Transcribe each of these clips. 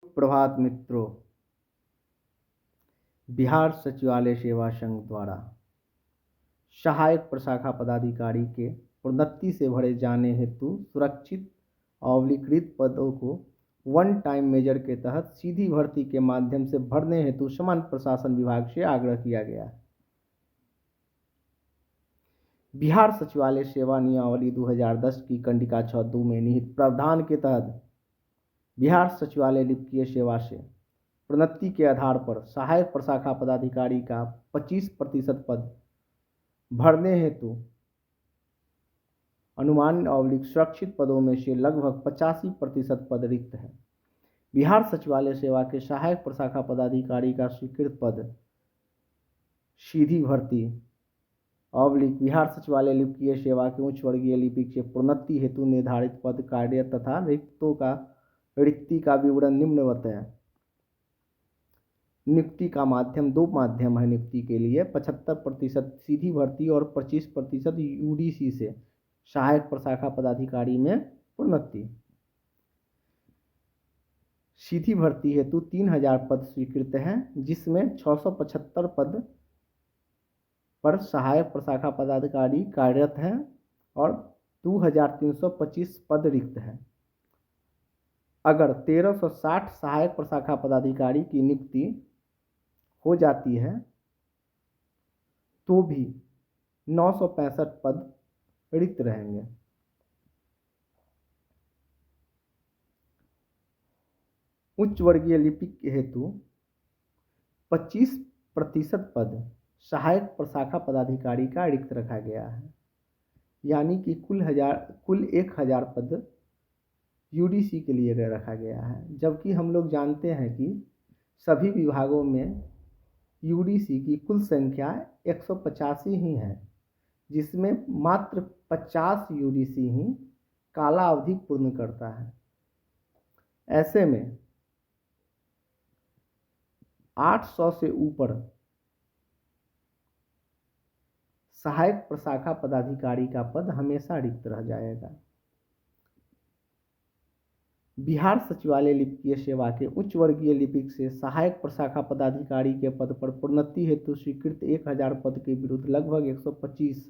सुप्रभात मित्रों। बिहार सचिवालय सेवा संघ द्वारा सहायक प्रशाखा पदाधिकारी के प्रोन्नति से भरे जाने हेतु सुरक्षित अवलीकृत पदों को वन टाइम मेजर के तहत सीधी भर्ती के माध्यम से भरने हेतु समान प्रशासन विभाग से आग्रह किया गया है। बिहार सचिवालय सेवा नियमावली 2010 की कंडिका 6(2) में निहित प्रावधान के तहत बिहार सचिवालय लिपिकीय सेवा से प्रोन्नति के आधार पर सहायक प्रशाखा पदाधिकारी का 25% पद भरने हेतु अनुमानित सुरक्षित पदों में से लगभग 85% पद रिक्त है। बिहार सचिवालय सेवा के सहायक प्रशाखा पदाधिकारी का स्वीकृत पद सीधी भर्ती बिहार सचिवालय लिपिकीय सेवा के उच्च वर्गीय लिपिक से प्रोन्नति हेतु निर्धारित पद कार्य तथा रिक्ति का विवरण निम्नवत है। नियुक्ति का माध्यम दो माध्यम है। नियुक्ति के लिए 75% सीधी भर्ती और 25% यूडीसी से सहायक प्रशाखा पदाधिकारी में प्रोन्नति। सीधी भर्ती हेतु 3000 पद स्वीकृत हैं, जिसमें 675 पद पर सहायक प्रशाखा पदाधिकारी कार्यरत हैं और 2325 पद रिक्त हैं। अगर 1360 सहायक प्रशाखा पदाधिकारी की नियुक्ति हो जाती है तो भी 965 पद रिक्त रहेंगे। उच्च वर्गीय लिपिक हेतु 25% पद सहायक प्रशाखा पदाधिकारी का रिक्त रखा गया है, यानी कि कुल 1000 पद यूडीसी के लिए रखा गया है। जबकि हम लोग जानते हैं कि सभी विभागों में यूडीसी की कुल संख्या 185 ही है, जिसमें मात्र 50 यूडीसी ही काला अवधि पूर्ण करता है। ऐसे में 800 से ऊपर सहायक प्रशाखा पदाधिकारी का पद हमेशा रिक्त रह जाएगा। बिहार सचिवालय लिपिकीय सेवा के उच्च वर्गीय लिपिक से सहायक प्रशाखा पदाधिकारी के पद पर प्रोन्नति हेतु स्वीकृत 1000 पद के विरुद्ध लगभग 125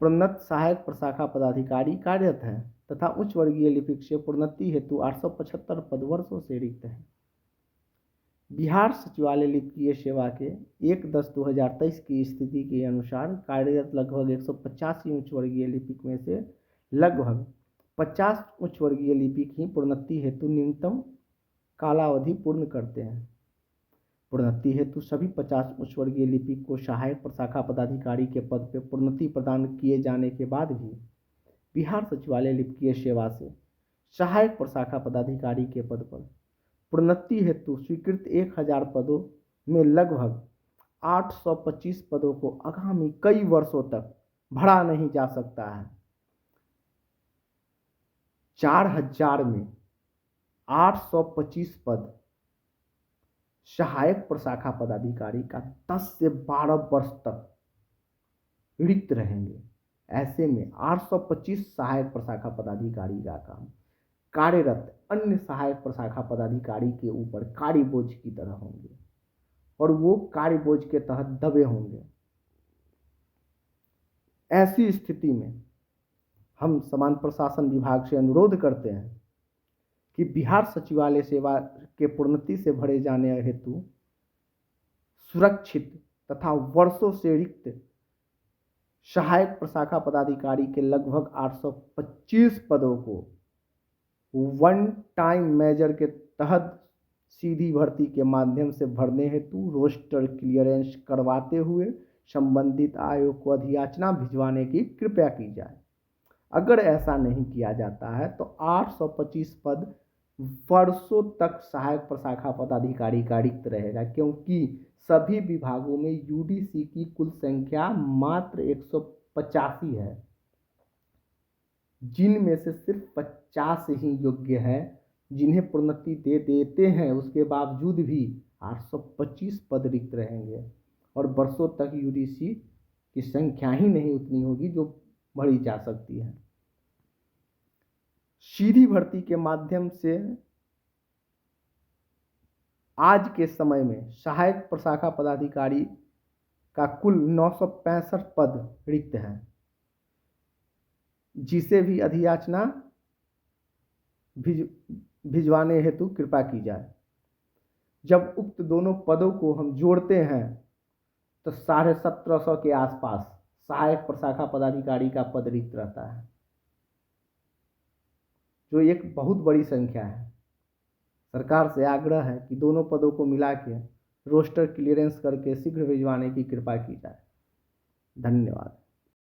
प्रोन्नत सहायक प्रशाखा पदाधिकारी कार्यरत हैं तथा उच्च वर्गीय लिपिक से प्रोन्नति हेतु 875 पद वर्षों से रिक्त हैं। बिहार सचिवालय लिपिकीय सेवा के 1/10/2023 की स्थिति के अनुसार कार्यरत लगभग 185 उच्च वर्गीय लिपिक में से लगभग 50 उच्च वर्गीय लिपिक ही प्रोन्नति हेतु न्यूनतम कालावधि पूर्ण करते हैं। प्रोन्नति हेतु सभी 50 उच्च वर्गीय लिपिक को सहायक प्रशाखा पदाधिकारी के पद पर प्रोन्नति प्रदान किए जाने के बाद भी बिहार सचिवालय लिपिकीय सेवा से सहायक प्रशाखा पदाधिकारी के पद पर प्रोन्नति हेतु स्वीकृत 1000 पदों में लगभग 825 पदों को आगामी कई वर्षों तक भरा नहीं जा सकता है। 4000 में 825 पद सहायक प्रशाखा पदाधिकारी का 10 से 12 वर्ष तक रिक्त रहेंगे। ऐसे में 825 सहायक प्रशाखा पदाधिकारी का काम कार्यरत अन्य सहायक प्रशाखा पदाधिकारी के ऊपर कार्य बोझ की तरह होंगे और वो कार्य बोझ के तहत दबे होंगे। ऐसी स्थिति में हम समान प्रशासन विभाग से अनुरोध करते हैं कि बिहार सचिवालय सेवा के प्रोन्नति से भरे जाने हेतु सुरक्षित तथा वर्षों से रिक्त सहायक प्रशाखा पदाधिकारी के लगभग 825 पदों को वन टाइम मेजर के तहत सीधी भर्ती के माध्यम से भरने हेतु रोस्टर क्लियरेंस करवाते हुए संबंधित आयोग को अधियाचना भिजवाने की कृपया की जाए। अगर ऐसा नहीं किया जाता है तो 825 पद वर्षों तक सहायक प्रशाखा पदाधिकारी का रिक्त रहेगा, क्योंकि सभी विभागों में यूडीसी की कुल संख्या मात्र 185 है, जिनमें से सिर्फ 50 ही योग्य है जिन्हें प्रोन्नति दे देते हैं। उसके बावजूद भी 825 पद रिक्त रहेंगे और वर्षों तक यूडीसी की संख्या ही नहीं उतनी होगी जो भरी जा सकती है। सीधी भर्ती के माध्यम से आज के समय में सहायक प्रशाखा पदाधिकारी का कुल 965 पद रिक्त हैं, जिसे भी अधियाचना भिजवाने हेतु कृपा की जाए। जब उक्त दोनों पदों को हम जोड़ते हैं तो 1750 के आसपास सहायक प्रशाखा पदाधिकारी का पद रिक्त रहता है, जो एक बहुत बड़ी संख्या है। सरकार से आग्रह है कि दोनों पदों को मिला के रोस्टर क्लियरेंस करके शीघ्र भिजवाने की कृपा की जाए। धन्यवाद।